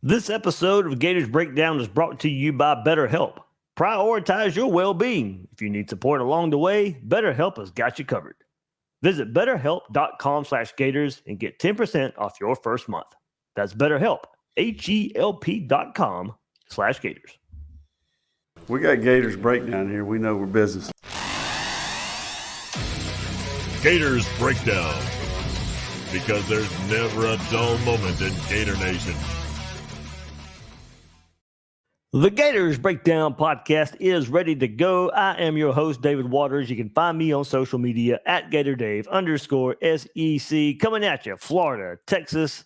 This episode of Gators Breakdown is brought to you by Betterhelp. Prioritize your well-being. If you need support along the way, BetterHelp has got you covered. Visit betterhelp.com/gators and get 10% off your first month. That's BetterHelp, HELP.com/gators. We got Gators Breakdown here. We know we're business. Gators Breakdown, because there's never a dull moment in Gator Nation. The Gators Breakdown podcast is ready to go. I am your host, David Waters. You can find me on social media at GatorDave_SEC. Coming at you, Florida, Texas.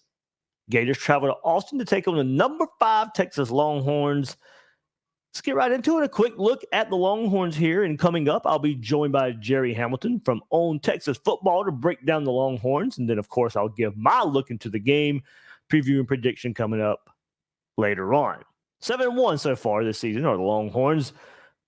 Gators travel to Austin to take on the number 5 Texas Longhorns. Let's get right into it. A quick look at the Longhorns here. And coming up, I'll be joined by Gerry Hamilton from On Texas Football to break down the Longhorns. And then, of course, I'll give my look into the game, preview and prediction coming up later on. 7-1 so far this season are the Longhorns,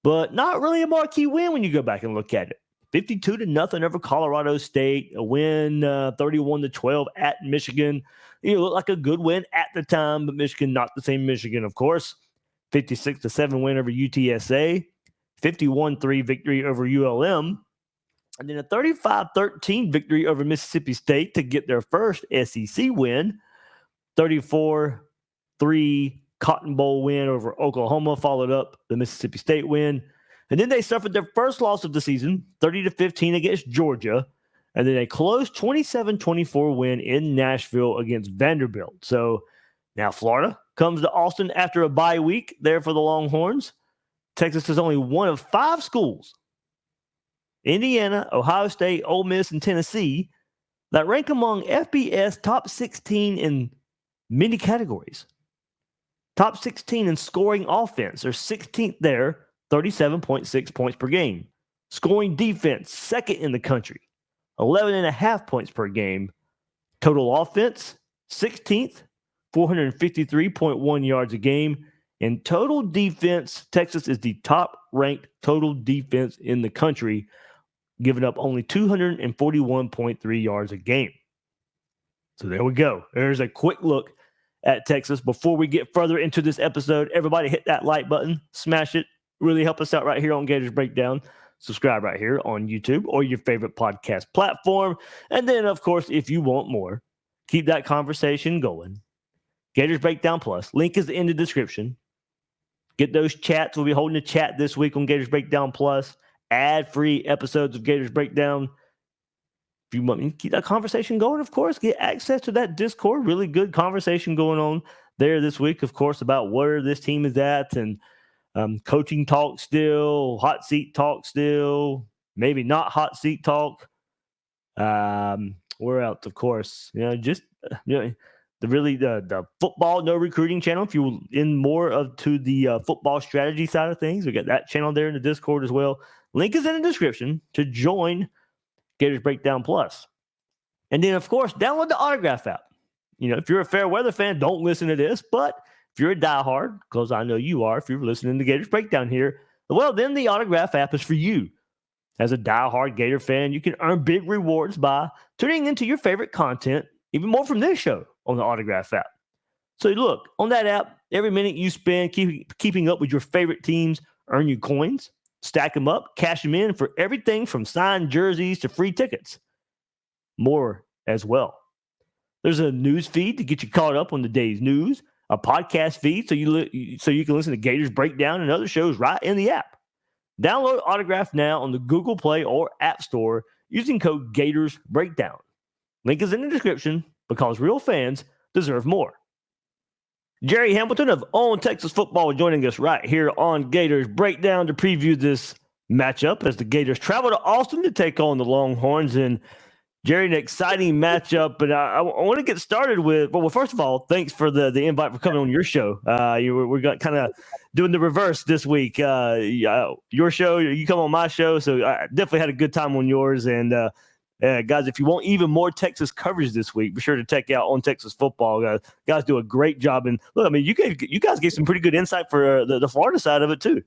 but not really a marquee win when you go back and look at it. 52-0 over Colorado State, a win 31-12 at Michigan. It looked like a good win at the time, but Michigan not the same Michigan, of course. 56-7 win over UTSA, 51-3 victory over ULM, and then a 35-13 victory over Mississippi State to get their first SEC win. 34-3 Cotton Bowl win over Oklahoma, followed up the Mississippi State win. And then they suffered their first loss of the season, 30-15 against Georgia. And then a close 27-24 win in Nashville against Vanderbilt. So now Florida comes to Austin after a bye week there for the Longhorns. Texas is only one of 5 schools, Indiana, Ohio State, Ole Miss, and Tennessee, that rank among FBS top 16 in many categories. Top 16 in scoring offense. They're 16th there, 37.6 points per game. Scoring defense, second in the country, 11.5 points per game. Total offense, 16th, 453.1 yards a game. And total defense, Texas is the top-ranked total defense in the country, giving up only 241.3 yards a game. So there we go. There's a quick look at Texas. Before we get further into this episode, everybody hit that like button, smash it, really help us out right here on Gators Breakdown. Subscribe right here on YouTube or your favorite podcast platform. And then, of course, if you want more, keep that conversation going. Gators Breakdown Plus, link is in the description. Get those chats. We'll be holding a chat this week on Gators Breakdown Plus, ad-free episodes of Gators Breakdown. If you want me to keep that conversation going, of course, get access to that Discord. Really good conversation going on there this week, of course, about where this team is at and coaching talk still, hot seat talk still, maybe not hot seat talk. Where else, of course, the football no recruiting channel. If you're in more of to the football strategy side of things, we got that channel there in the Discord as well. Link is in the description to join Gators Breakdown Plus. And then, of course, download the Autograph app. If you're a fair weather fan, don't listen to this. But if you're a diehard, because I know you are, if you're listening to Gators Breakdown here, well, then the Autograph app is for you. As a diehard Gator fan, you can earn big rewards by tuning into your favorite content, even more from this show on the Autograph app. So look, on that app, every minute you spend keeping up with your favorite teams, earn you coins. Stack them up, cash them in for everything from signed jerseys to free tickets. More as well. There's a news feed to get you caught up on the day's news, a podcast feed so you can listen to Gators Breakdown and other shows right in the app. Download Autograph now on the Google Play or App Store using code Gators Breakdown. Link is in the description because real fans deserve more. Gerry Hamilton of On Texas Football joining us right here on Gators Breakdown to preview this matchup as the Gators travel to Austin to take on the Longhorns. And Gerry, an exciting matchup. And I want to get started with, well, first of all, thanks for the invite for coming on your show. We're kind of doing the reverse this week. Your show, you come on my show. So I definitely had a good time on yours. And guys, if you want even more Texas coverage this week, be sure to check out On Texas Football. Guys do a great job. And look, I mean, you guys gave some pretty good insight for the Florida side of it too.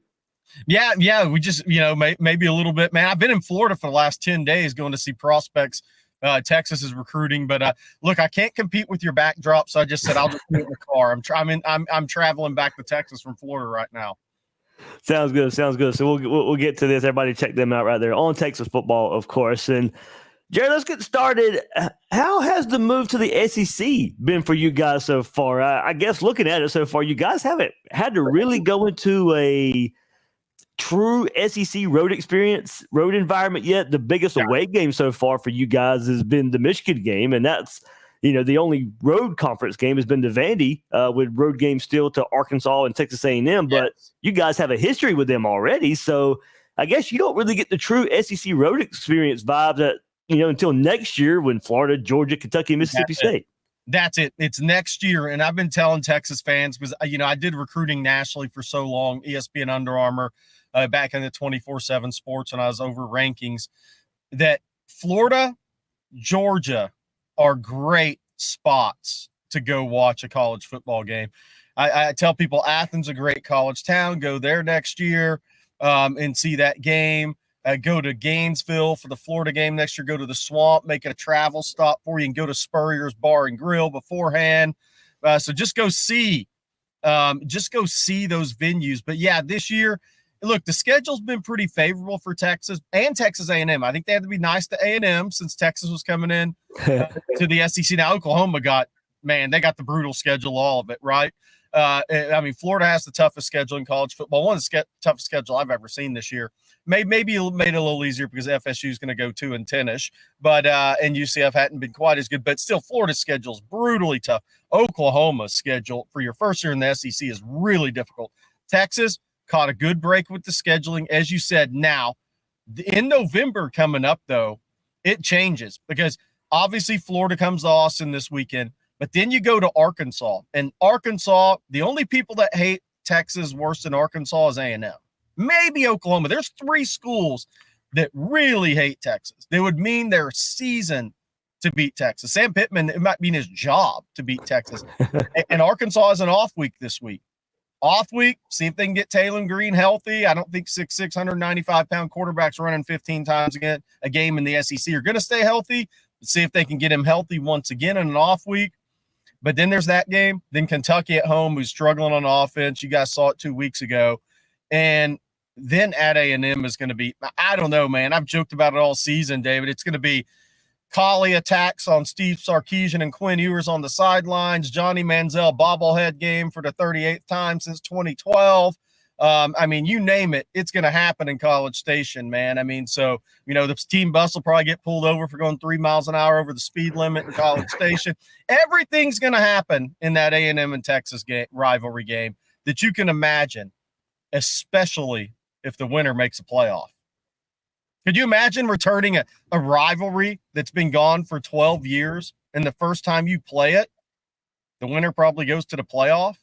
Yeah. We just, maybe a little bit, man. I've been in Florida for the last 10 days going to see prospects Texas is recruiting, but look, I can't compete with your backdrop, so I just said I'll just do it in the car. I'm traveling back to Texas from Florida right now. Sounds good. So we'll get to this. Everybody check them out right there on Texas football, of course. And Gerry, let's get started. How has the move to the SEC been for you guys so far? I guess looking at it so far, you guys haven't had to really go into a true SEC road environment yet. The biggest away game so far for you guys has been the Michigan game, and that's the only road conference game has been the Vandy, with road games still to Arkansas and Texas A&M. But you guys have a history with them already, so I guess you don't really get the true SEC road experience vibe that until next year when Florida, Georgia, Kentucky, Mississippi State. That's it. It's next year. And I've been telling Texas fans, because, I did recruiting nationally for so long, ESPN, Under Armour, back in the 24/7 Sports, and I was over rankings, that Florida, Georgia are great spots to go watch a college football game. I tell people Athens, a great college town, go there next year and see that game. Go to Gainesville for the Florida game next year. Go to the Swamp, make it a travel stop for you, and go to Spurrier's Bar and Grill beforehand. So just go see those venues. But yeah, this year, look, the schedule's been pretty favorable for Texas and Texas A&M. I think they had to be nice to A&M since Texas was coming in to the SEC. Now Oklahoma they got the brutal schedule, all of it, right? Florida has the toughest schedule in college football. One of the toughest schedule I've ever seen this year. Maybe it made it a little easier because FSU is going to go 2-10-ish, but and UCF hadn't been quite as good. But still, Florida's schedule is brutally tough. Oklahoma's schedule for your first year in the SEC is really difficult. Texas caught a good break with the scheduling, as you said. Now, in November coming up, though, it changes because obviously Florida comes to Austin this weekend. But then you go to Arkansas, and Arkansas, the only people that hate Texas worse than Arkansas is A&M. Maybe Oklahoma. There's 3 schools that really hate Texas. They would mean their season to beat Texas. Sam Pittman, it might mean his job to beat Texas. And Arkansas is an off week this week. Off week, see if they can get Taylor Green healthy. I don't think 6'6", 195-pound quarterbacks running 15 times a game in the SEC are going to stay healthy. See if they can get him healthy once again in an off week. But then there's that game. Then Kentucky at home, who's struggling on offense. You guys saw it 2 weeks ago. And then at A&M is going to be, I don't know, man. I've joked about it all season, David. It's going to be Collie attacks on Steve Sarkisian and Quinn Ewers on the sidelines. Johnny Manziel bobblehead game for the 38th time since 2012. You name it, it's going to happen in College Station, man. The team bus will probably get pulled over for going 3 miles an hour over the speed limit in College Station. Everything's going to happen in that A&M and Texas rivalry game that you can imagine, especially if the winner makes a playoff. Could you imagine returning a rivalry that's been gone for 12 years, and the first time you play it, the winner probably goes to the playoff?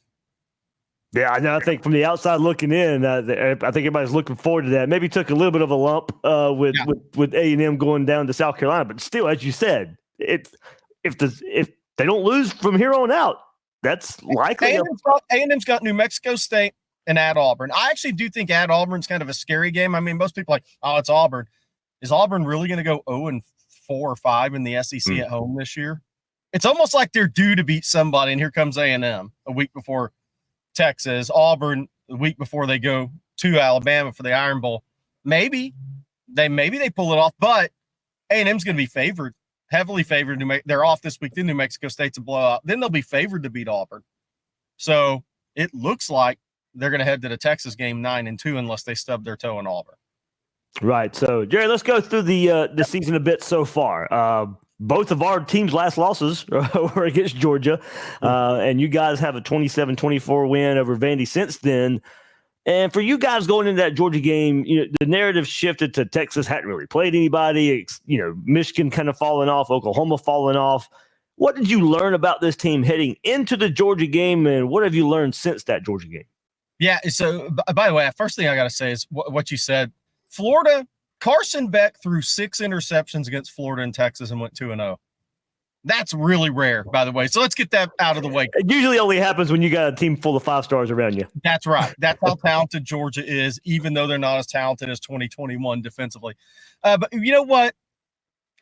Yeah, I think from the outside looking in, I think everybody's looking forward to that. Maybe took a little bit of a lump with A&M going down to South Carolina, but still, as you said, if they don't lose from here on out, that's likely. A&M's got New Mexico State and at Auburn. I actually do think at Auburn's kind of a scary game. Most people are like, oh, it's Auburn. Is Auburn really going to go 0-4 or 5 in the SEC at home this year? It's almost like they're due to beat somebody, and here comes A&M a week before Texas. Auburn the week before they go to Alabama for the Iron Bowl. Maybe they pull it off, but A&M's going to be favored, heavily favored. They're off this week. Then New Mexico State's a blowout. Then they'll be favored to beat Auburn. So it looks like they're going to head to the Texas game 9-2 unless they stub their toe in Auburn. Right. So, Gerry, let's go through the season a bit so far. Both of our team's last losses were against Georgia, and you guys have a 27-24 win over Vandy since then. And for you guys going into that Georgia game, the narrative shifted to Texas hadn't really played anybody. Michigan kind of falling off, Oklahoma falling off. What did you learn about this team heading into the Georgia game, and what have you learned since that Georgia game? Yeah, so by the way, first thing I got to say is what you said. Florida, Carson Beck threw 6 interceptions against Florida and Texas and went 2-0. That's really rare, by the way. So let's get that out of the way. It usually only happens when you got a team full of 5-stars around you. That's right. That's how talented Georgia is, even though they're not as talented as 2021 defensively. But you know what?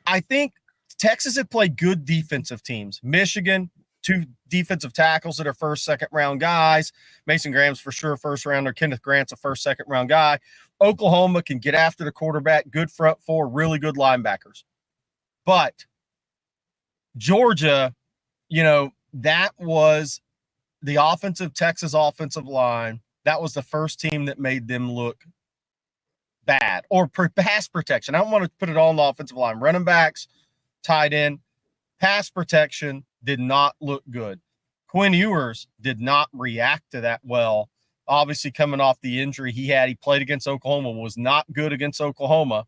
I think Texas had played good defensive teams. Michigan, 2 defensive tackles that are first, second round guys. Mason Graham's for sure first rounder. Kenneth Grant's a first, second round guy. Oklahoma can get after the quarterback, good front four, really good linebackers. But Georgia, that was the Texas offensive line. That was the first team that made them look bad, or pass protection. I don't want to put it all on the offensive line. Running backs, tight end, pass protection did not look good. Quinn Ewers did not react to that well. Obviously, coming off the injury he had, he played against Oklahoma, was not good against Oklahoma.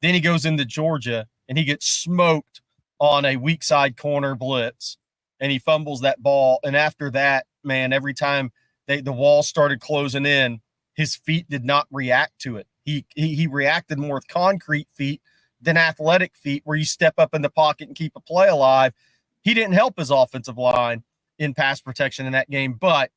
Then he goes into Georgia, and he gets smoked on a weak side corner blitz, and he fumbles that ball. And after that, man, every time the wall started closing in, his feet did not react to it. He reacted more with concrete feet than athletic feet, where you step up in the pocket and keep a play alive. He didn't help his offensive line in pass protection in that game, but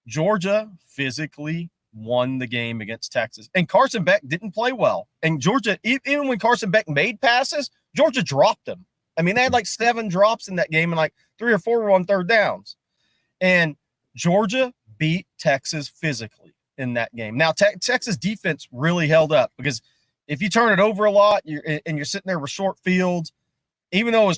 Georgia physically won the game against Texas. And Carson Beck didn't play well. And Georgia, even when Carson Beck made passes, Georgia dropped them. I mean, they had like 7 drops in that game, and like 3 or 4 were on third downs. And Georgia beat Texas physically in that game. Now, Texas defense really held up, because if you turn it over a lot, you're sitting there with short fields, even though it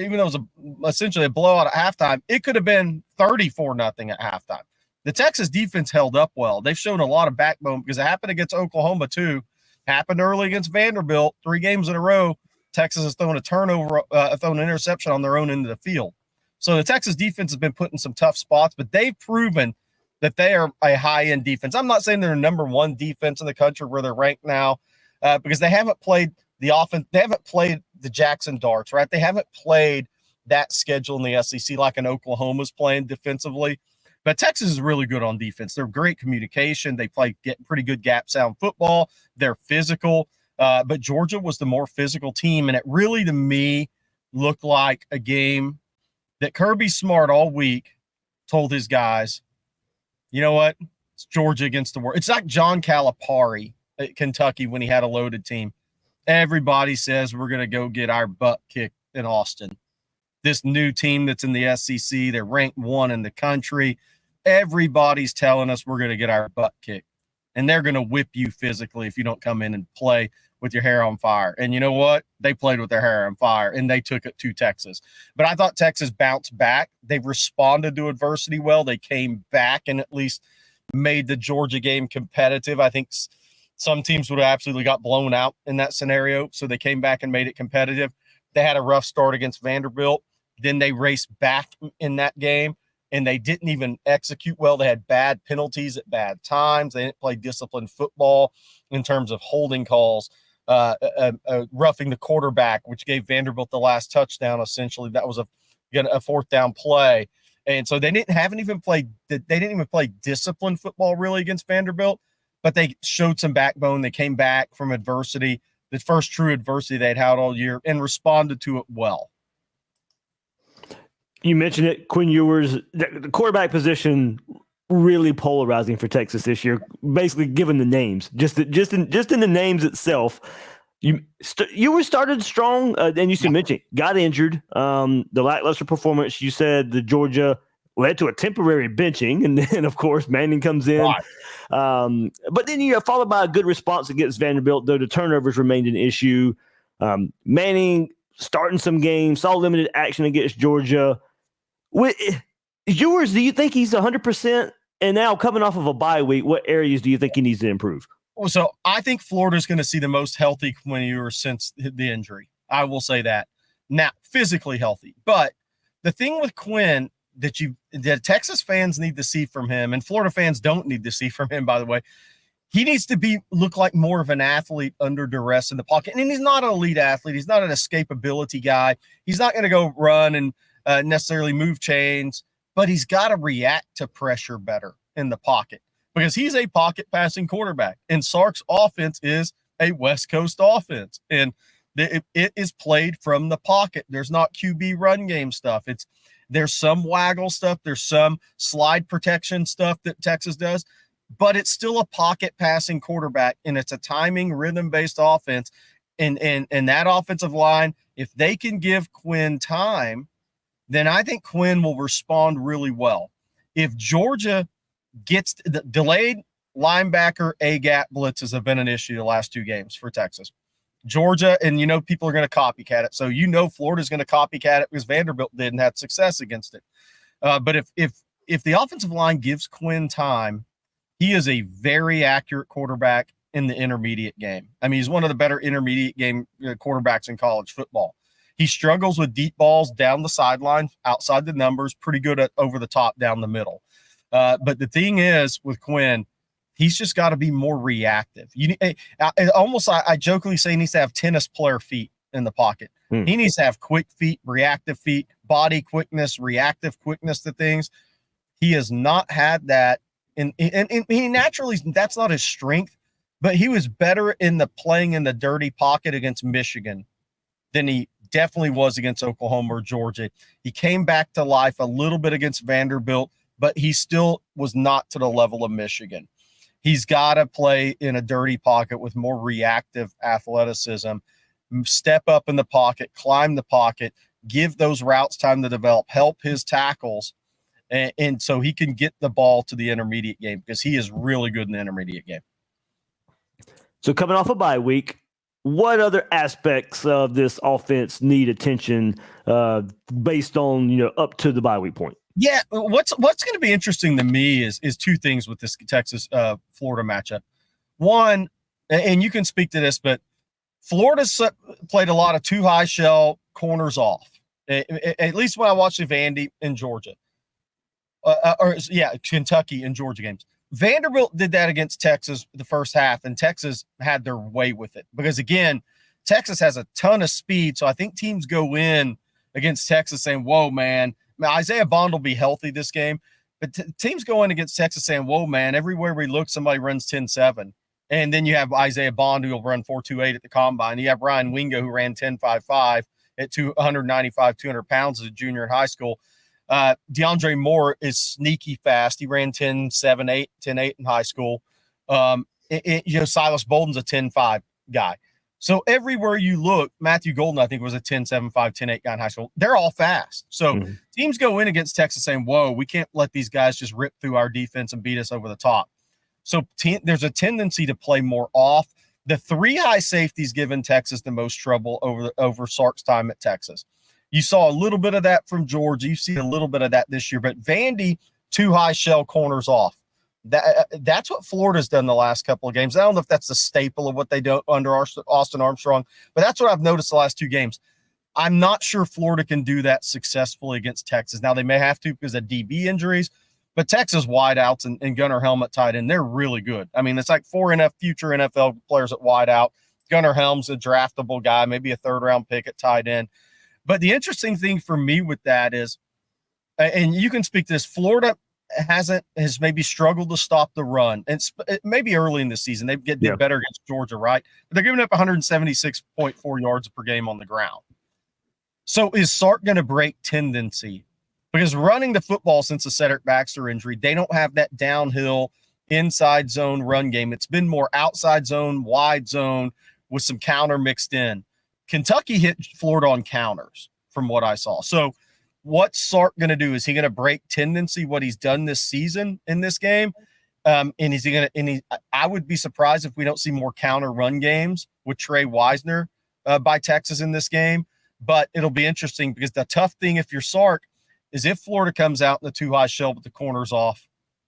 was essentially a blowout at halftime, it could have been 34-0 at halftime. The Texas defense held up well. They've shown a lot of backbone, because it happened against Oklahoma too. Happened early against Vanderbilt. 3 games in a row, Texas has thrown thrown an interception on their own end of the field. So the Texas defense has been put in some tough spots, but they've proven that they are a high-end defense. I'm not saying they're number 1 defense in the country where they're ranked now, because they haven't played the offense. They haven't played the Jackson Darts, right? They haven't played that schedule in the SEC like an Oklahoma's playing defensively. But Texas is really good on defense. They're great communication. They get pretty good gap sound football. They're physical. But Georgia was the more physical team. And it really, to me, looked like a game that Kirby Smart all week told his guys, you know what? It's Georgia against the world. It's like John Calipari at Kentucky when he had a loaded team. Everybody says we're going to go get our butt kicked in Austin. This new team that's in the SEC, they're ranked 1 in the country. Everybody's telling us we're going to get our butt kicked, and they're going to whip you physically if you don't come in and play with your hair on fire. And you know what? They played with their hair on fire, and they took it to Texas. But I thought Texas bounced back. They responded to adversity well. They came back and at least made the Georgia game competitive. I think some teams would have absolutely got blown out in that scenario, so they came back and made it competitive. They had a rough start against Vanderbilt. Then they raced back in that game, and they didn't even execute well. They had bad penalties at bad times. They didn't play disciplined football in terms of holding calls, roughing the quarterback, which gave Vanderbilt the last touchdown. Essentially, that was a fourth down play, and so they didn't even play disciplined football really against Vanderbilt. But they showed some backbone. They came back from adversity, the first true adversity they'd had all year, and responded to it well. You mentioned it, Quinn Ewers, the quarterback position really polarizing for Texas this year. Basically, given the names, just in the names itself, Ewers started strong, and you mentioned got injured. The lackluster performance, you said, the Georgia led to a temporary benching, and then of course Manning comes in. Right. But then you followed by a good response against Vanderbilt, though the turnovers remained an issue. Manning starting some games, saw limited action against Georgia. With Ewers, do you think he's 100%? And now coming off of a bye week, what areas do you think he needs to improve? So I think Florida's going to see the most healthy Quinn Ewers since the injury. I will say that. Now, physically healthy. But the thing with Quinn that Texas fans need to see from him, and Florida fans don't need to see from him, by the way, he needs to look like more of an athlete under duress in the pocket. And he's not an elite athlete. He's not an escapability guy. He's not going to go run and necessarily move chains, but he's got to react to pressure better in the pocket, because he's a pocket passing quarterback, and Sark's offense is a West Coast offense, and it is played from the pocket. There's not QB run game stuff. There's some waggle stuff. There's some slide protection stuff that Texas does, but it's still a pocket passing quarterback, and it's a timing, rhythm-based offense. And that offensive line If they can give Quinn time, then I think Quinn will respond really well. If Georgia gets the delayed linebacker A-gap blitzes have been an issue the last 2 games for Texas. Georgia, and people are going to copycat it. So Florida's going to copycat it because Vanderbilt didn't have success against it. But if the offensive line gives Quinn time, he is a very accurate quarterback in the intermediate game. I mean, he's one of the better intermediate game quarterbacks in college football. He struggles with deep balls down the sideline, outside the numbers, pretty good at over the top down the middle. But the thing is with Quinn, he's just got to be more reactive. I jokingly say he needs to have tennis player feet in the pocket. He needs to have quick feet, reactive feet, body quickness, reactive quickness to things. He has not had that. And he naturally, that's not his strength, but he was better in the playing in the dirty pocket against Michigan than he definitely was against Oklahoma or Georgia. He came back to life a little bit against Vanderbilt, but he still was not to the level of Michigan. He's got to play in a dirty pocket with more reactive athleticism, step up in the pocket, climb the pocket, give those routes time to develop, help his tackles, and so he can get the ball to the intermediate game because he is really good in the intermediate game. So coming off a bye week, what other aspects of this offense need attention based on, up to the bye week point? Yeah, what's going to be interesting to me is 2 things with this Texas Florida matchup. One, and you can speak to this, but Florida's played a lot of 2 high shell corners off. At least when I watched the Vandy in Georgia, Kentucky and Georgia games. Vanderbilt did that against Texas the first half, and Texas had their way with it because, again, Texas has a ton of speed. So I think teams go in against Texas saying, whoa, man. Isaiah Bond will be healthy this game, but teams go in against Texas saying, whoa, man, everywhere we look, somebody runs 10-7. And then you have Isaiah Bond who will run 4.28 at the combine. You have Ryan Wingo who ran 10.55 at 295, 200 pounds as a junior in high school. DeAndre Moore is sneaky fast. He ran 10.78, 10.8 in high school. Silas Bolden's a 10.5 guy. So everywhere you look, Matthew Golden, I think, was a 10.75, 10.8 guy in high school. They're all fast. So teams go in against Texas saying, whoa, we can't let these guys just rip through our defense and beat us over the top. So there's a tendency to play more off. The 3 high safeties given Texas the most trouble over Sark's time at Texas. You saw a little bit of that from Georgia. You see a little bit of that this year. But Vandy, 2 high shell corners off. That's what Florida's done the last couple of games. I don't know if that's the staple of what they do under Austin Armstrong, but that's what I've noticed the last 2 games. I'm not sure Florida can do that successfully against Texas. Now, they may have to because of DB injuries, but Texas wideouts and Gunnar Helmet tight end, they're really good. I mean, it's like 4 future NFL players at wideout. Gunnar Helm's a draftable guy, maybe a 3rd-round pick at tight end. But the interesting thing for me with that is, and you can speak to this, Florida has maybe struggled to stop the run. And maybe early in the season, they did better against Georgia, right? But they're giving up 176.4 yards per game on the ground. So is Sark going to break tendency? Because running the football since the Cedric Baxter injury, they don't have that downhill inside zone run game. It's been more outside zone, wide zone with some counter mixed in. Kentucky hit Florida on counters from what I saw. So what's Sark going to do? Is he going to break tendency, what he's done this season in this game? And is he going to – I would be surprised if we don't see more counter run games with Trey Wisner by Texas in this game. But it'll be interesting because the tough thing if you're Sark is if Florida comes out in the 2 high shell with the corners off,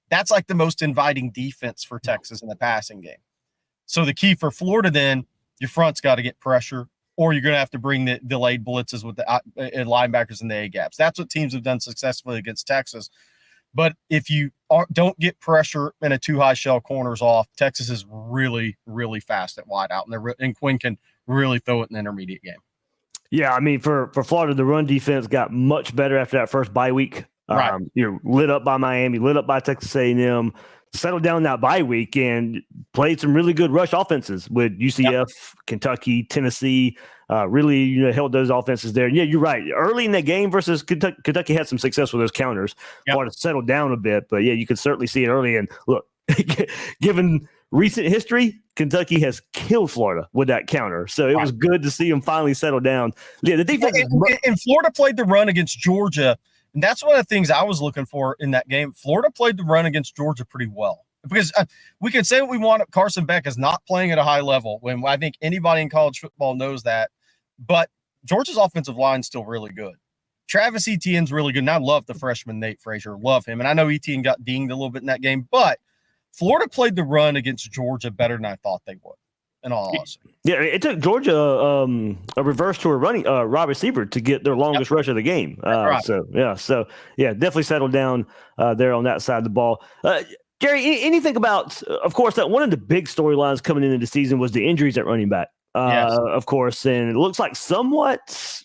that's like the most inviting defense for Texas in the passing game. So the key for Florida then, your front's got to get pressure, or you're going to have to bring the delayed blitzes with the linebackers and the A-gaps. That's what teams have done successfully against Texas. But if you don't get pressure and a 2 high shell corners off, Texas is really, really fast at wide out, and Quinn can really throw it in the intermediate game. Yeah, I mean, for Florida, the run defense got much better after that first bye week. Right. Lit up by Miami, lit up by Texas A&M, settled down that bye week and played some really good rush offenses with UCF, Kentucky, Tennessee. Really, held those offenses there. And yeah, you're right. Early in that game versus Kentucky had some success with those counters. Florida settled down a bit, but yeah, you could certainly see it early. And look, given recent history, Kentucky has killed Florida with that counter. So it was good to see them finally settle down. Yeah, the defense. And Florida played the run against Georgia. And that's one of the things I was looking for in that game. Florida played the run against Georgia pretty well. Because we can say what we want. Carson Beck is not playing at a high level when I think anybody in college football knows that. But Georgia's offensive line is still really good. Travis Etienne's really good. And I love the freshman Nate Frazier. Love him. And I know Etienne got dinged a little bit in that game. But Florida played the run against Georgia better than I thought they would, in all honesty. Yeah, it took Georgia a reverse to a running wide receiver to get their longest rush of the game. So definitely settled down there on that side of the ball. Gerry, anything about, of course, that one of the big storylines coming into the season was the injuries at running back, of course, and it looks like somewhat,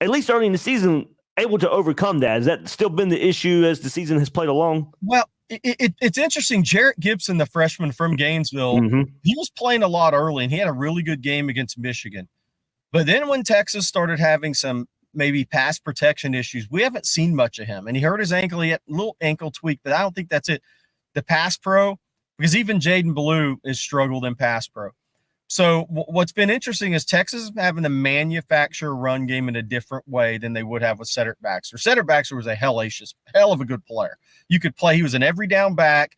at least early in the season, able to overcome that. Has that still been the issue as the season has played along? Well, it's interesting. Jarrett Gibson, the freshman from Gainesville, he was playing a lot early, and he had a really good game against Michigan. But then when Texas started having some maybe pass protection issues, we haven't seen much of him. And he hurt his ankle. He had a little ankle tweak, but I don't think that's it. The pass pro, because even Jaden Blue has struggled in pass pro. So what's been interesting is Texas is having to manufacture a run game in a different way than they would have with Cedric Baxter. Cedric Baxter was a hell of a good player. You could play. He was an every down back,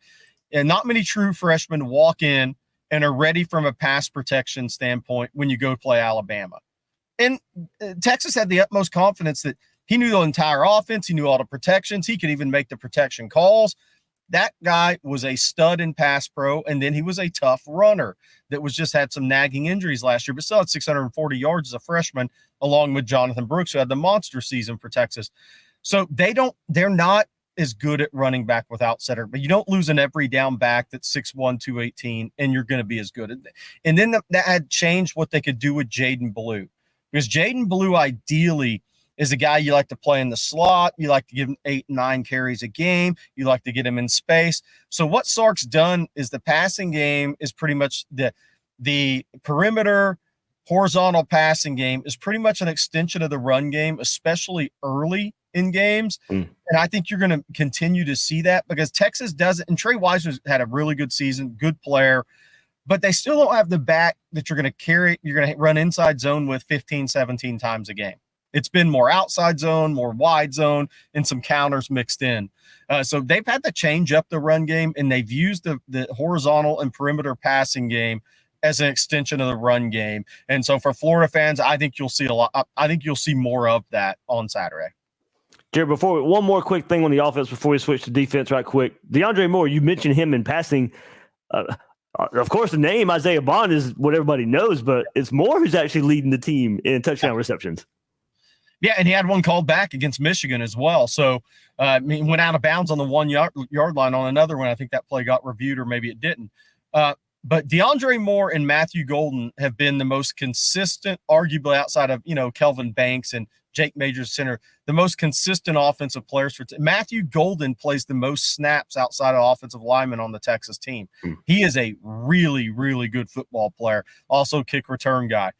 and not many true freshmen walk in and are ready from a pass protection standpoint when you go play Alabama. And Texas had the utmost confidence that he knew the entire offense. He knew all the protections. He could even make the protection calls. That guy was a stud in pass pro, and then he was a tough runner that was just had some nagging injuries last year, but still had 640 yards as a freshman, along with Jonathan Brooks, who had the monster season for Texas. So they're not as good at running back without Cedric, but you don't lose an every down back that's 6'1", 218, and you're going to be as good. And then that had changed what they could do with Jaden Blue, because Jaden Blue ideally is a guy you like to play in the slot. You like to give him 8-9 carries a game. You like to get him in space. So what Sark's done is the passing game is pretty much the perimeter horizontal passing game is pretty much an extension of the run game, especially early in games. And I think you're going to continue to see that because Texas doesn't. And Trey Weiser's had a really good season, good player, but they still don't have the back that you're going to carry. You're going to run inside zone with 15, 17 times a game. It's been more outside zone, more wide zone, and some counters mixed in. So they've had to change up the run game, and they've used the horizontal and perimeter passing game as an extension of the run game. And so for Florida fans, I think you'll see a lot. I think you'll see more of that on Saturday. Jared, one more quick thing on the offense before we switch to defense right quick. DeAndre Moore, you mentioned him in passing. Of course, the name Isaiah Bond is what everybody knows, but it's Moore who's actually leading the team in touchdown receptions. Yeah, and he had one called back against Michigan as well. So he went out of bounds on the 1 yard line on another one. I think that play got reviewed, or maybe it didn't. But DeAndre Moore and Matthew Golden have been the most consistent, arguably outside of Kelvin Banks and Jake Majors center, the most consistent offensive players for Matthew Golden plays the most snaps outside of offensive linemen on the Texas team. He is a really, really good football player, also kick return guy.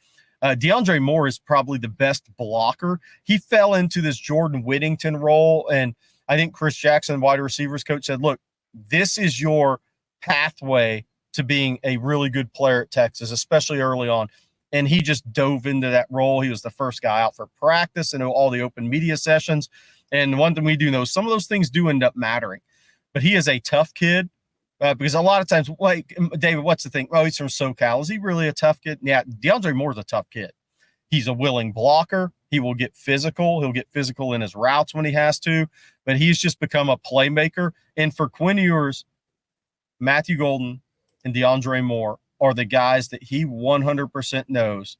DeAndre Moore is probably the best blocker. He fell into this Jordan Whittington role, and I think Chris Jackson, wide receivers coach, said, look, this is your pathway to being a really good player at Texas, especially early on. And he just dove into that role. He was the first guy out for practice and all the open media sessions. And one thing we do know, some of those things do end up mattering. But he is a tough kid. Because a lot of times, like, David, what's the thing? Oh, he's from SoCal. Is he really a tough kid? Yeah, DeAndre Moore's a tough kid. He's a willing blocker. He will get physical. He'll get physical in his routes when he has to. But he's just become a playmaker. And for Quinn Ewers, Matthew Golden, and DeAndre Moore are the guys that he 100% knows.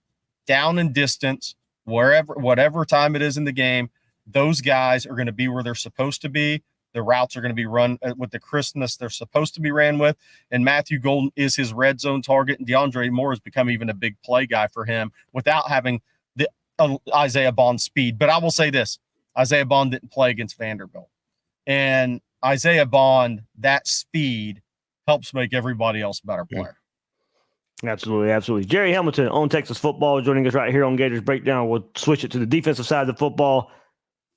Down in distance, whatever time it is in the game, those guys are going to be where they're supposed to be. The routes are going to be run with the crispness they're supposed to be ran with. And Matthew Golden is his red zone target. And DeAndre Moore has become even a big play guy for him without having the Isaiah Bond speed. But I will say this, Isaiah Bond didn't play against Vanderbilt. And Isaiah Bond, that speed helps make everybody else a better player. Absolutely, absolutely. Gerry Hamilton on Texas football joining us right here on Gators Breakdown. We'll switch it to the defensive side of the football.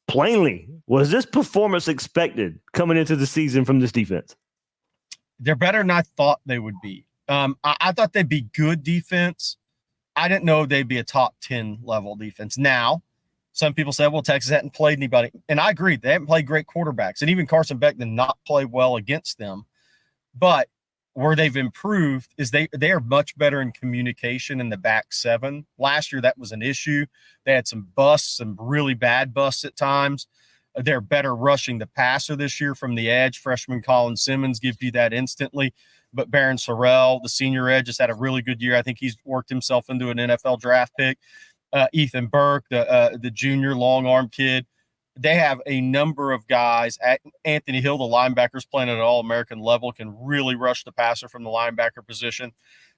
Plainly, was this performance expected coming into the season from this defense? They're better than I thought they would be. I thought they'd be good defense. I didn't know they'd be a top 10 level defense. Now, some people said, well, Texas hadn't played anybody. And I agree. They haven't played great quarterbacks. And even Carson Beck did not play well against them. But where they've improved is they are much better in communication in the back seven. Last year, that was an issue. They had some busts, some really bad busts at times. They're better rushing the passer this year from the edge. Freshman Colin Simmons gives you that instantly. But Barron Sorrell, the senior edge, has had a really good year. I think he's worked himself into an NFL draft pick. Ethan Burke, the junior long arm kid. They have a number of guys. Anthony Hill, the linebackers playing at an all-American level, can really rush the passer from the linebacker position.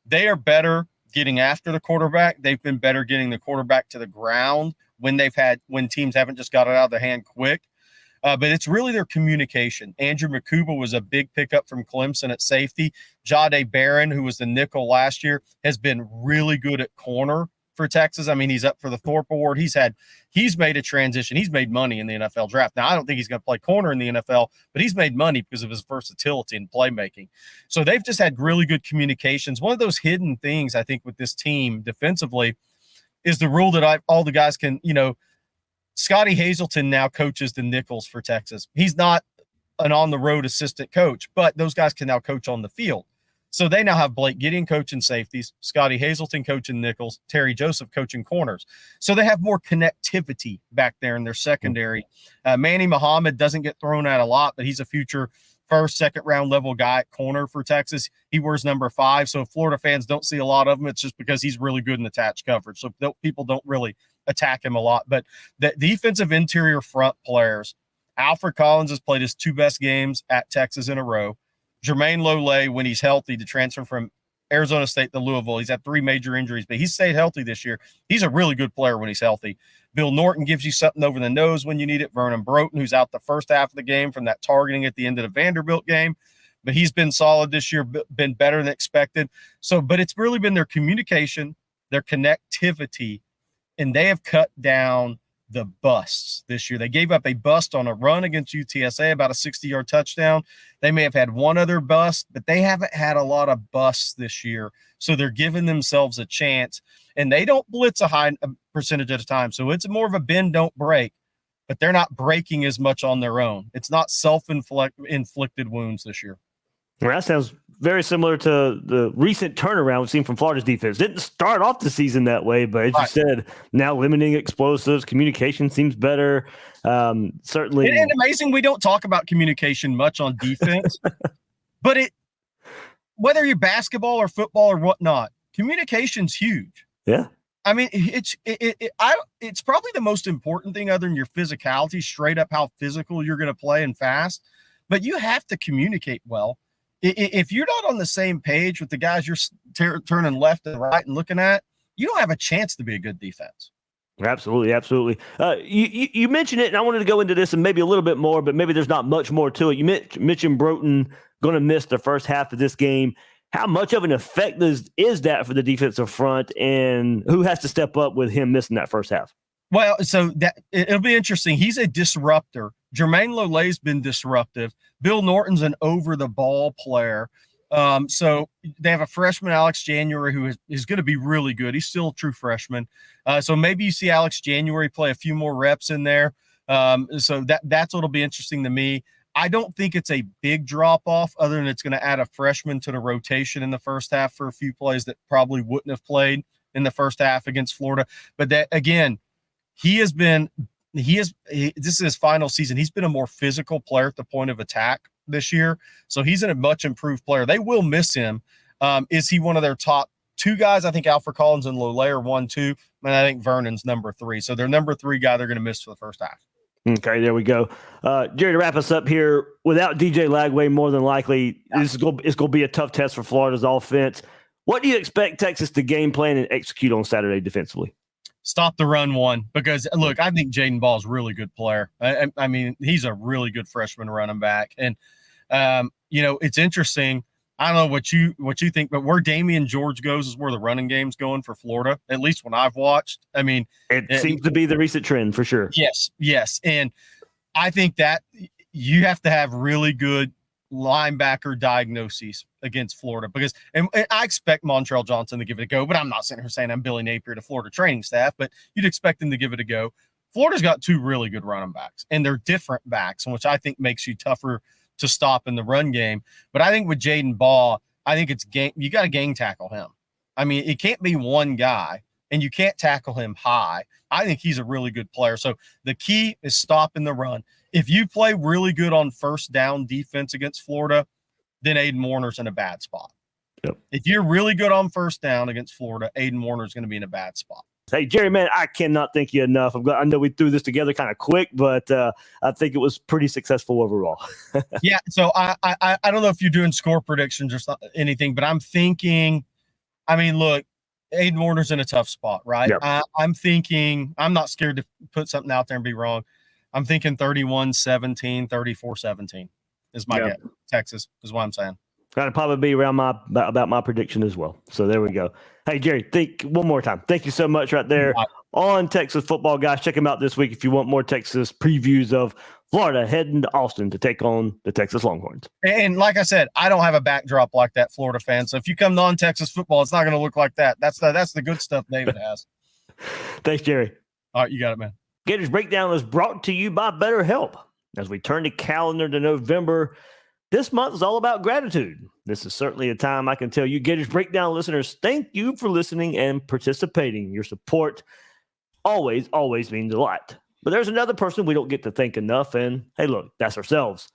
They are better getting after the quarterback. They've been better getting the quarterback to the ground when teams haven't just got it out of their hand quick. But it's really their communication. Andrew McCuba was a big pickup from Clemson at safety. Jahdae Barron, who was the nickel last year, has been really good at corner for Texas. I mean, he's up for the Thorpe Award. He's made a transition. He's made money in the NFL draft. Now, I don't think he's going to play corner in the NFL, but he's made money because of his versatility in playmaking. So they've just had really good communications. One of those hidden things, I think, with this team defensively is the rule that all the guys can, Scotty Hazelton now coaches the nickels for Texas. He's not an on-the-road assistant coach, but those guys can now coach on the field. So they now have Blake Gideon coaching safeties, Scotty Hazelton coaching nickels, Terry Joseph coaching corners. So they have more connectivity back there in their secondary. Manny Muhammad doesn't get thrown out a lot, but he's a future first, second-round level guy at corner for Texas. He wears number 5. So if Florida fans don't see a lot of him, it's just because he's really good in attached coverage. So people don't really attack him a lot. But the defensive interior front players, Alfred Collins has played his 2 best games at Texas in a row. Jermaine Lole, when he's healthy, to transfer from Arizona State to Louisville. He's had 3 major injuries, but he's stayed healthy this year. He's a really good player when he's healthy. Bill Norton gives you something over the nose when you need it. Vernon Broughton, who's out the first half of the game from that targeting at the end of the Vanderbilt game, but he's been solid this year, been better than expected. So, but it's really been their communication, their connectivity, and they have cut down the busts this year. They gave up a bust on a run against UTSA, about a 60-yard touchdown. They may have had one other bust, but they haven't had a lot of busts this year. So they're giving themselves a chance, and they don't blitz a high percentage at a time. So it's more of a bend, don't break, but they're not breaking as much on their own. It's not self-inflicted wounds this year. Well, that sounds very similar to the recent turnaround we've seen from Florida's defense. Didn't start off the season that way, but as you said, now limiting explosives, communication seems better. Certainly. And amazing, we don't talk about communication much on defense, but whether you're basketball or football or whatnot, communication's huge. Yeah. I mean, it's probably the most important thing other than your physicality, straight up how physical you're going to play and fast, but you have to communicate well. If you're not on the same page with the guys you're turning left and right and looking at, you don't have a chance to be a good defense. Absolutely, absolutely. You mentioned it, and I wanted to go into this and maybe a little bit more, but maybe there's not much more to it. You mentioned Broughton going to miss the first half of this game. How much of an effect is that for the defensive front, and who has to step up with him missing that first half? Well, so it'll be interesting. He's a disruptor. Jermaine Lole's been disruptive. Bill Norton's an over-the-ball player. So they have a freshman, Alex January, who is going to be really good. He's still a true freshman. So maybe you see Alex January play a few more reps in there. So that's what'll be interesting to me. I don't think it's a big drop-off other than it's going to add a freshman to the rotation in the first half for a few plays that probably wouldn't have played in the first half against Florida. But that, again, this is his final season. He's been a more physical player at the point of attack this year. So he's a much improved player. They will miss him. Is he one of their top 2 guys? I think Alfred Collins and Lole are 1, 2. And I think Vernon's number 3. So their number 3 guy they're going to miss for the first half. Okay, there we go. Gerry, to wrap us up here, without DJ Lagway, more than likely, it's going to be a tough test for Florida's offense. What do you expect Texas to game plan and execute on Saturday defensively? Stop the run one, because look, I think Jaden Ball's a really good player. I mean, he's a really good freshman running back. And, it's interesting. I don't know what you think, but where Damian George goes is where the running game's going for Florida, at least when I've watched. I mean, it seems to be the recent trend for sure. Yes. And I think that you have to have really good linebacker diagnoses against Florida because and I expect Montrell Johnson to give it a go, but I'm not sitting here saying I'm Billy Napier to Florida training staff, but you'd expect them to give it a go. Florida's got two really good running backs, and they're different backs, which I think makes you tougher to stop in the run game. But I think with Jaden Baugh, I think it's gang. You got to gang tackle him. I mean, it can't be one guy, and you can't tackle him high. I think he's a really good player. So the key is stopping the run. If you play really good on first down defense against Florida, then Aiden Warner's in a bad spot. Yep. If you're really good on first down against Florida, Aiden Warner's going to be in a bad spot. Hey, Gerry, man, I cannot thank you enough. I know we threw this together kind of quick, but I think it was pretty successful overall. Yeah, so I don't know if you're doing score predictions or anything, but I'm thinking, I mean, look, Aiden Warner's in a tough spot, right? Yep. I'm thinking, I'm not scared to put something out there and be wrong. I'm thinking 31-17, 34-17 is my guess. Texas is what I'm saying. That'd probably be around about my prediction as well. So there we go. Hey, Gerry, one more time. Thank you so much right there on Texas football, guys. Check them out this week if you want more Texas previews of Florida heading to Austin to take on the Texas Longhorns. And like I said, I don't have a backdrop like that, Florida fan. So if you come non-Texas football, it's not going to look like that. That's the good stuff David has. Thanks, Gerry. All right, you got it, man. Gators Breakdown is brought to you by Betterhelp. As we turn the calendar to November, this month is all about gratitude. This is certainly a time I can tell you, Gators Breakdown listeners, thank you for listening and participating. Your support always means a lot. But there's another person we don't get to thank enough, and hey, look, that's ourselves.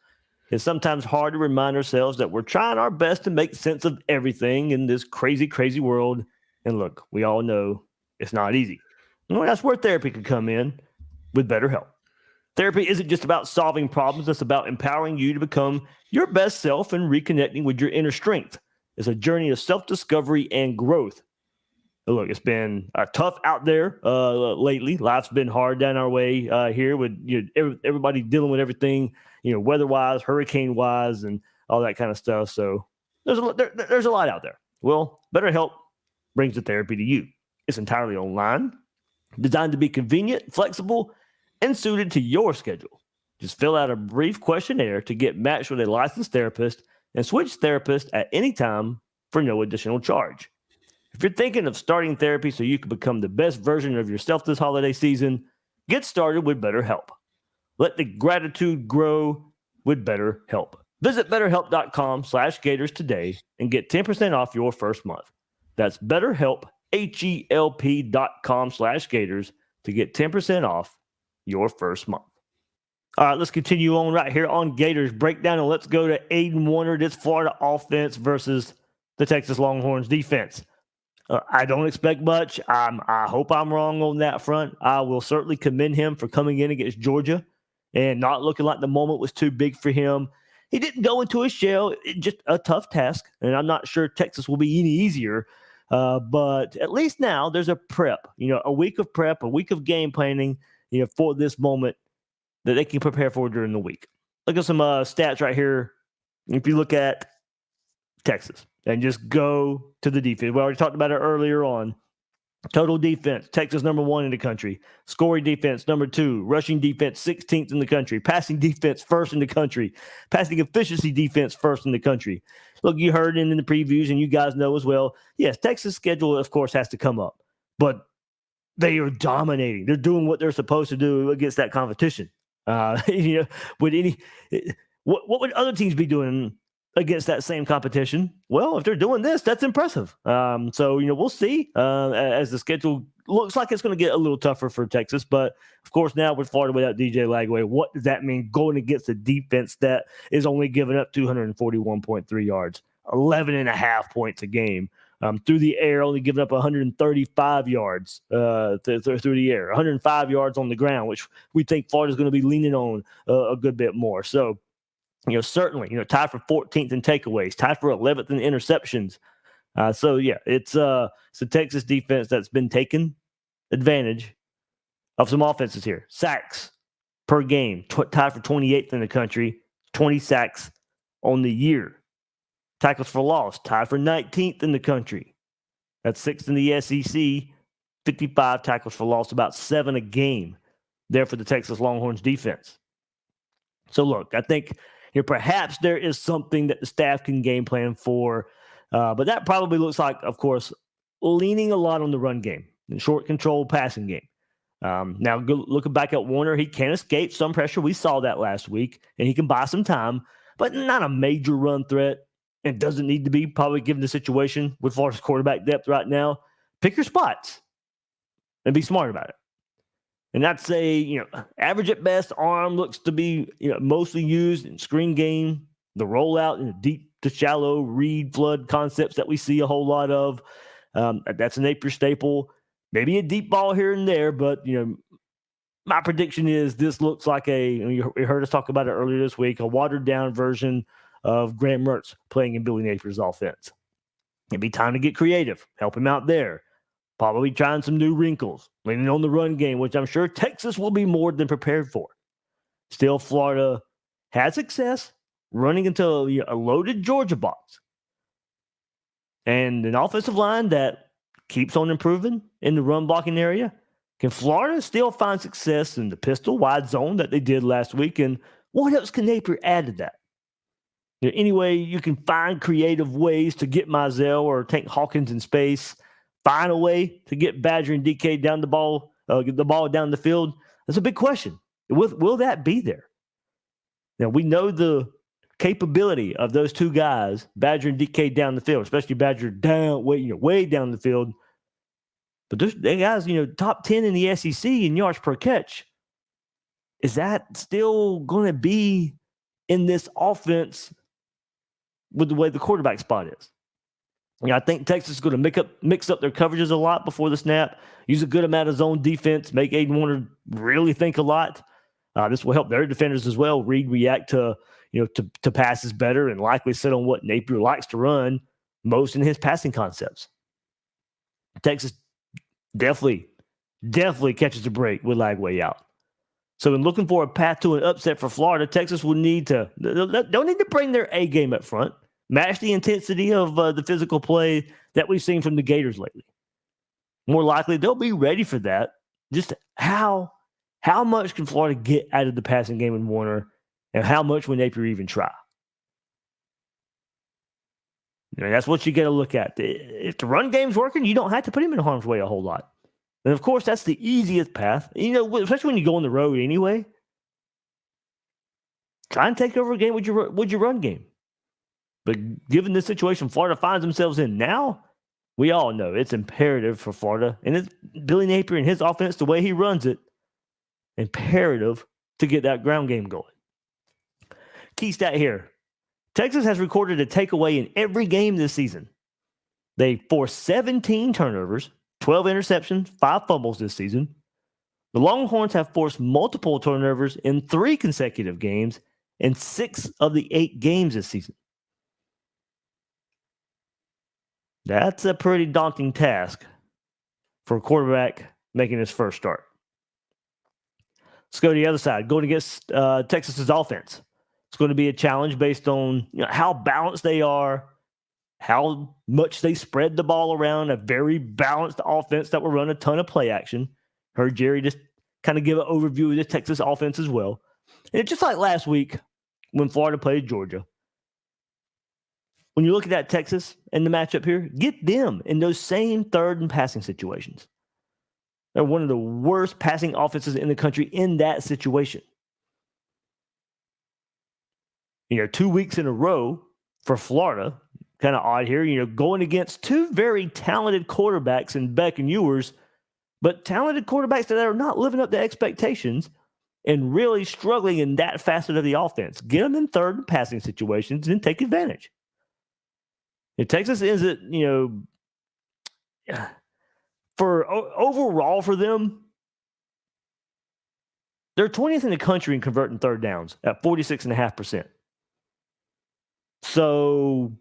It's sometimes hard to remind ourselves that we're trying our best to make sense of everything in this crazy, crazy world. And look, we all know it's not easy. Well, that's where therapy can come in with Betterhelp. Therapy isn't just about solving problems. It's about empowering you to become your best self and reconnecting with your inner strength. It's a journey of self-discovery and growth. Look, it's been tough out there lately. Life's been hard down our way here with everybody dealing with everything, weather-wise, hurricane-wise, and all that kind of stuff. So there's a lot out there. Well, BetterHelp brings the therapy to you. It's entirely online, designed to be convenient, flexible, and suited to your schedule. Just fill out a brief questionnaire to get matched with a licensed therapist and switch therapists at any time for no additional charge. If you're thinking of starting therapy so you can become the best version of yourself this holiday season, get started with BetterHelp. Let the gratitude grow with BetterHelp. Visit betterhelp.com/Gators today and get 10% off your first month. That's BetterHelp, HELP.com/Gators to get 10% off your first month. All right, let's continue on right here on Gators Breakdown, and let's go to Aiden Warner, this Florida offense versus the Texas Longhorns defense. I don't expect much. I hope I'm wrong on that front. I will certainly commend him for coming in against Georgia and not looking like the moment was too big for him. He didn't go into a shell. Just a tough task, and I'm not sure Texas will be any easier. But at least now there's a prep, a week of prep, a week of game planning, for this moment that they can prepare for during the week. Look at some stats right here. If you look at Texas and just go to the defense, we already talked about it earlier on. Total defense, Texas number 1 in the country. Scoring defense, number 2. Rushing defense, 16th in the country. Passing defense, 1st in the country. Passing efficiency defense, 1st in the country. Look, you heard in the previews, and you guys know as well. Yes, Texas' schedule, of course, has to come up. But they are dominating. They're doing what they're supposed to do against that competition. What would other teams be doing against that same competition? Well, if they're doing this, that's impressive. So we'll see as the schedule looks like it's going to get a little tougher for Texas. But of course, now with Florida without DJ Lagway, what does that mean going against a defense that is only giving up 241.3 yards, 11.5 points a game? Through the air, only giving up 135 yards through the air, 105 yards on the ground, which we think Florida's going to be leaning on a good bit more. So, certainly, tied for 14th in takeaways, tied for 11th in interceptions. It's a Texas defense that's been taking advantage of some offenses here. Sacks per game, tied for 28th in the country, 20 sacks on the year. Tackles for loss, tied for 19th in the country. That's 6th in the SEC, 55 tackles for loss, about 7 a game there for the Texas Longhorns defense. So, look, I think perhaps there is something that the staff can game plan for. But that probably looks like, of course, leaning a lot on the run game and short control passing game. Now, looking back at Warner, he can escape some pressure. We saw that last week, and he can buy some time, but not a major run threat. It doesn't need to be, probably given the situation with Florida's quarterback depth right now. Pick your spots and be smart about it. And that's average at best. Arm looks to be mostly used in screen game, the rollout, and the deep to shallow read flood concepts that we see a whole lot of. That's a Napier staple. Maybe a deep ball here and there, but my prediction is this looks like you heard us talk about it earlier this week, a watered down version of Graham Mertz playing in Billy Napier's offense. It'd be time to get creative, help him out there. Probably trying some new wrinkles, leaning on the run game, which I'm sure Texas will be more than prepared for. Still, Florida had success running into a loaded Georgia box. And an offensive line that keeps on improving in the run blocking area. Can Florida still find success in the pistol wide zone that they did last week? And what else can Napier add to that? Any way you can find creative ways to get Mizell or Tank Hawkins in space, find a way to get Badger and DK down the ball, get the ball down the field. That's a big question. Will that be there? Now, we know the capability of those two guys, Badger and DK, down the field, especially Badger way down the field. But they guys, top 10 in the SEC in yards per catch. Is that still going to be in this offense with the way the quarterback spot is? I think Texas is going to mix up their coverages a lot before the snap, use a good amount of zone defense, make Aiden Warner really think a lot. This will help their defenders as well react to passes better and likely sit on what Napier likes to run most in his passing concepts. Texas definitely catches a break with Lagway out. So in looking for a path to an upset for Florida, Texas will don't need to bring their A game up front. Match the intensity of the physical play that we've seen from the Gators lately. More likely, they'll be ready for that. Just how much can Florida get out of the passing game in Warner, and how much will Napier even try? That's what you got to look at. If the run game's working, you don't have to put him in harm's way a whole lot. And, of course, that's the easiest path. Especially when you go on the road anyway. Try and take over a game with your run game. But given the situation Florida finds themselves in now, we all know it's imperative for Florida, and it's Billy Napier and his offense, the way he runs it, imperative to get that ground game going. Key stat here. Texas has recorded a takeaway in every game this season. They forced 17 turnovers, 12 interceptions, 5 fumbles this season. The Longhorns have forced multiple turnovers in 3 consecutive games in 6 of the 8 games this season. That's a pretty daunting task for a quarterback making his first start. Let's go to the other side. Going against Texas's offense. It's going to be a challenge based on how balanced they are, how much they spread the ball around, a very balanced offense that will run a ton of play action. Heard Gerry just kind of give an overview of the Texas offense as well. And just like last week when Florida played Georgia, when you look at that Texas and the matchup here, get them in those same third and passing situations. They're one of the worst passing offenses in the country in that situation. 2 weeks in a row for Florida, kind of odd here, going against 2 very talented quarterbacks in Beck and Ewers, but talented quarterbacks that are not living up to expectations and really struggling in that facet of the offense. Get them in third and passing situations and take advantage. If Texas isn't, overall for them, they're 20th in the country in converting third downs at 46.5%. So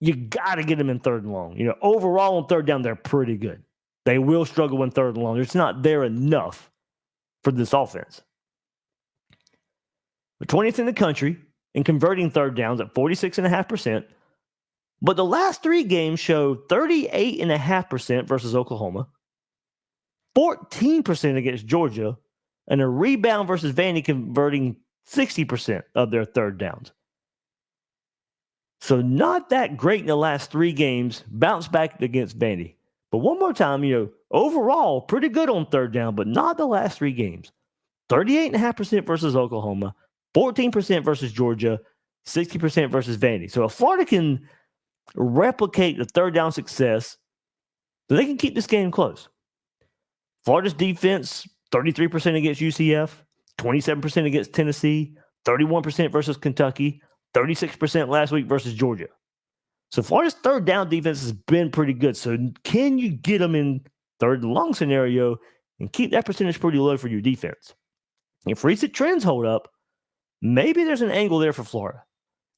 you got to get them in third and long. Overall on third down, they're pretty good. They will struggle in third and long. It's not there enough for this offense. But 20th in the country in converting third downs at 46.5%. But the last 3 games show 38.5% versus Oklahoma, 14% against Georgia, and a rebound versus Vandy converting 60% of their third downs. So not that great in the last 3 games. Bounced back against Vandy. But one more time, overall, pretty good on third down, but not the last 3 games. 38.5% versus Oklahoma, 14% versus Georgia, 60% versus Vandy. So if Florida can replicate the third down success, then they can keep this game close. Florida's defense, 33% against UCF, 27% against Tennessee, 31% versus Kentucky, 36% last week versus Georgia. So Florida's third down defense has been pretty good. So can you get them in third and long scenario and keep that percentage pretty low for your defense? If recent trends hold up, maybe there's an angle there for Florida.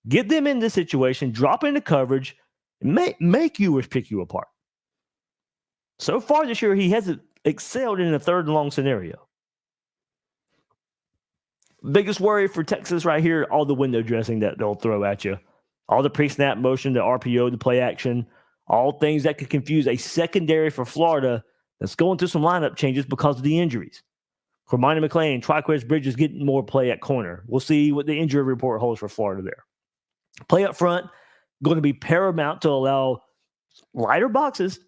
Get them in this situation, drop into coverage, and make Ewers pick you apart. So far this year, he hasn't excelled in a third and long scenario. Biggest worry for Texas right here, all the window dressing that they'll throw at you. All the pre-snap motion, the RPO, the play action, all things that could confuse a secondary for Florida that's going through some lineup changes because of the injuries. Cormani McClain, Triquez Bridges getting more play at corner. We'll see what the injury report holds for Florida there. Play up front, going to be paramount to allow lighter boxes,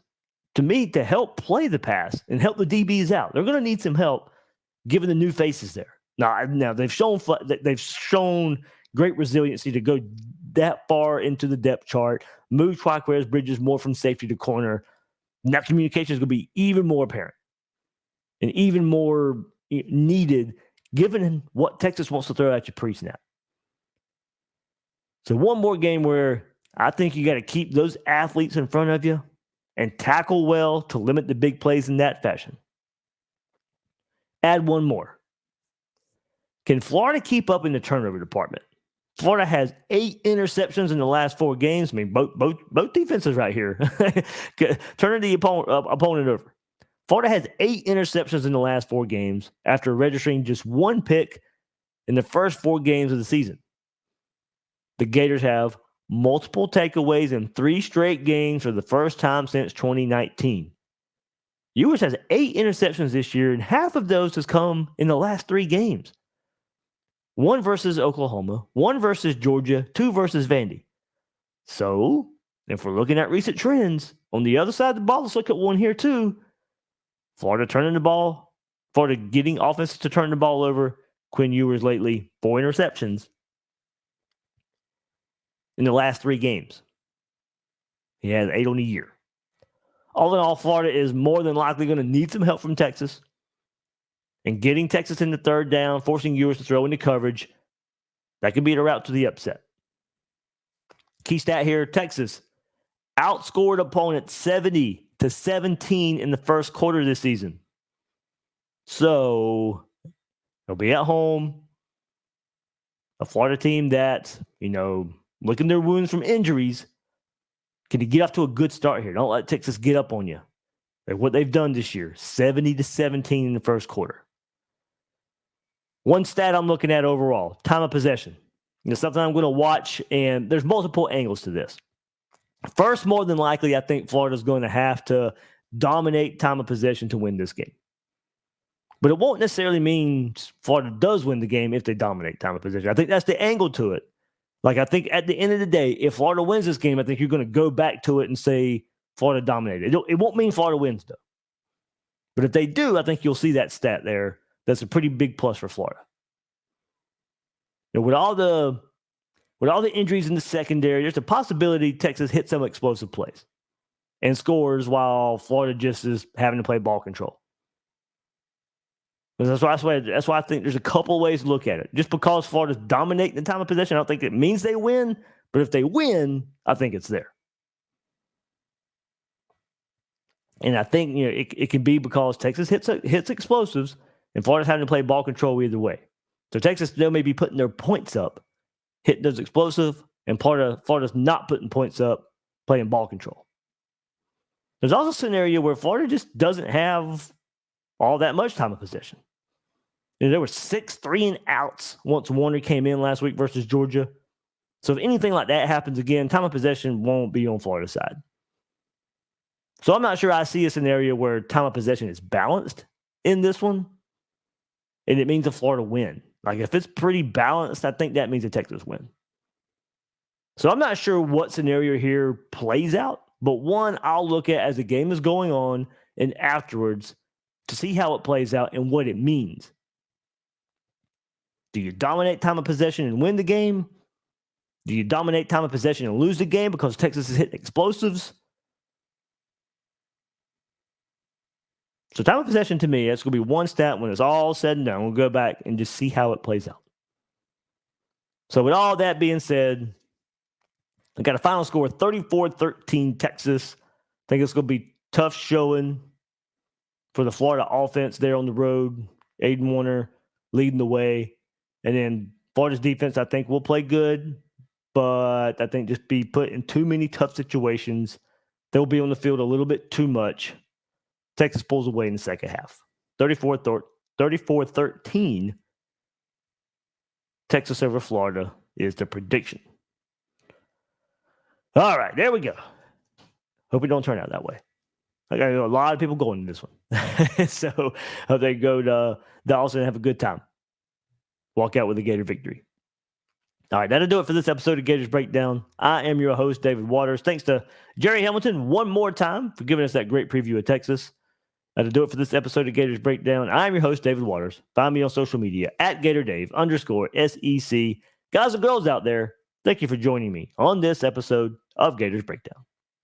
to me, to help play the pass and help the DBs out. They're going to need some help given the new faces there. Now they've shown great resiliency to go that far into the depth chart, move Triquez Bridges more from safety to corner. And that communication is going to be even more apparent and even more needed given what Texas wants to throw at you pre-snap. So one more game where I think you got to keep those athletes in front of you and tackle well to limit the big plays in that fashion. Add one more. Can Florida keep up in the turnover department? Florida has 8 interceptions in the last 4 games. I mean, both defenses right here. Turning the opponent over. Florida has 8 interceptions in the last 4 games after registering just 1 pick in the first 4 games of the season. The Gators have multiple takeaways in 3 straight games for the first time since 2019. Ewers has 8 interceptions this year, and half of those has come in the last 3 games. 1 versus Oklahoma, 1 versus Georgia, 2 versus Vandy. So, if we're looking at recent trends, on the other side of the ball, let's look at one here too. Florida getting offenses to turn the ball over. Quinn Ewers lately, 4 interceptions in the last 3 games. He has 8 on the year. All in all, Florida is more than likely going to need some help from Texas. And getting Texas in the third down, forcing Ewers to throw into coverage, that could be the route to the upset. Key stat here, Texas outscored opponents 70-17 in the first quarter of this season. So, they'll be at home. A Florida team that, licking their wounds from injuries, can get off to a good start here. Don't let Texas get up on you. Like what they've done this year, 70-17 in the first quarter. One stat I'm looking at overall, time of possession. Something I'm going to watch, and there's multiple angles to this. First, more than likely, I think Florida's going to have to dominate time of possession to win this game. But it won't necessarily mean Florida does win the game if they dominate time of possession. I think that's the angle to it. I think at the end of the day, if Florida wins this game, I think you're going to go back to it and say Florida dominated. It won't mean Florida wins, though. But if they do, I think you'll see that stat there. That's a pretty big plus for Florida. With all the injuries in the secondary, there's a possibility Texas hits some explosive plays and scores while Florida just is having to play ball control. That's why I think there's a couple ways to look at it. Just because Florida's dominating the time of possession, I don't think it means they win. But if they win, I think it's there. And I think it can be because Texas hits explosives and Florida's having to play ball control either way. So Texas, they may be putting their points up, hitting those explosive, and Florida's not putting points up, playing ball control. There's also a scenario where Florida just doesn't have all that much time of possession. There were 6 3-and-outs once Warner came in last week versus Georgia. So if anything like that happens again, time of possession won't be on Florida's side. So I'm not sure I see a scenario where time of possession is balanced in this one, and it means a Florida win. Like, if it's pretty balanced, I think that means a Texas win. So I'm not sure what scenario here plays out, but one I'll look at as the game is going on and afterwards to see how it plays out and what it means. Do you dominate time of possession and win the game? Do you dominate time of possession and lose the game because Texas is hitting explosives? So time of possession to me, that's going to be one stat when it's all said and done. We'll go back and just see how it plays out. So with all that being said, I got a final score of 34-13 Texas. I think it's going to be tough showing for the Florida offense there on the road. Aiden Warner leading the way. And then Florida's defense, I think, will play good, but I think just be put in too many tough situations. They'll be on the field a little bit too much. Texas pulls away in the second half. 34-13. Texas over Florida is the prediction. All right, there we go. Hope it don't turn out that way. I got a lot of people going to this one. So hope they go to Dallas and have a good time. Walk out with a Gator victory. All right, that'll do it for this episode of Gators Breakdown. I am your host, David Waters. Thanks to Gerry Hamilton one more time for giving us that great preview of Texas. That'll do it for this episode of Gators Breakdown. I'm your host, David Waters. Find me on social media at GatorDave_SEC. Guys and girls out there, thank you for joining me on this episode of Gators Breakdown.